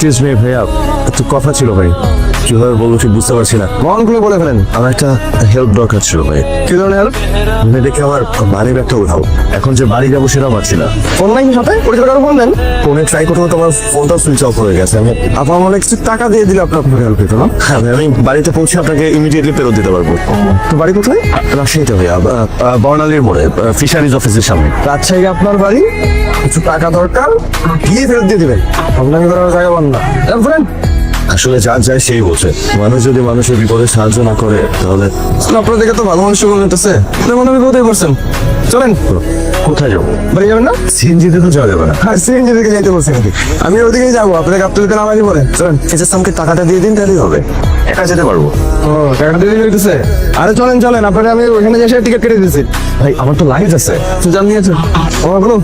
Excuse me ভাইয়া, একটু কথা ছিল ভাই। কিভাবে বলবো ঠিক বুঝতে পারছি না। মনগুলো বলে ফেলেন। আমার একটা হেল্প দরকার ছিল ভাই। কি ধরনের হেল্প? আমি দেখে আমার বাড়ির একটা উঠাও। এখন যে বাড়ি যাবো সেটাও পারছি না। অনলাইন সাথে পরিচয় কারো ফোন দেন। ফোনে ট্রাই করতে তোমার ফোনটা সুইচ অফ হয়ে গেছে। আমি আপনার আমার কিছু টাকা দিয়ে দিলে আপনার হেল্প পেতো না? হ্যাঁ ভাই, আমি বাড়িতে পৌঁছে আপনাকে ইমিডিয়েটলি ফেরত দিতে পারবো। তো বাড়ি কোথায়? রাজশাহীতে ভাইয়া, বর্ণালীর মোড়ে, ফিশারিজ অফিসের সামনে। রাজশাহী আপনার বাড়ি, কিছু টাকা দরকার, গিয়ে ফেরত দিয়ে দেবেন। আপনাকে করার জায়গা পান না। আসলে যা যায় সেই বোঝে। মানুষ যদি মানুষের বিপদে সাহায্য না করে তাহলে আপনার দিকে তো ভালো মানুষ হইতেছে। মনে বিপদে পড়ছেন, চলেন। কোথায় যাবো? বাড়ি যাবেন না? সিএনজিতে তো যাওয়া যাবে না। হ্যাঁ, সিএনজি থেকে যাইতে বলছি নাকি? আমি ওদিকেই যাবো, আপনাকে আপনাদের নামাজি বলে চলেন। এসে আমাকে টাকাটা দিয়ে দিন, তাহলেই হবে। একা যেতে পারবো। ও, টাকাটা দিয়ে দিতেছে? আরে চলেন চলেন, আপনাকে আমি ওখানে এসে টিকিট কেটে দিয়েছি। ভাই আমার তো লাইট আছে, তো জান নিয়েছো আমার কোনো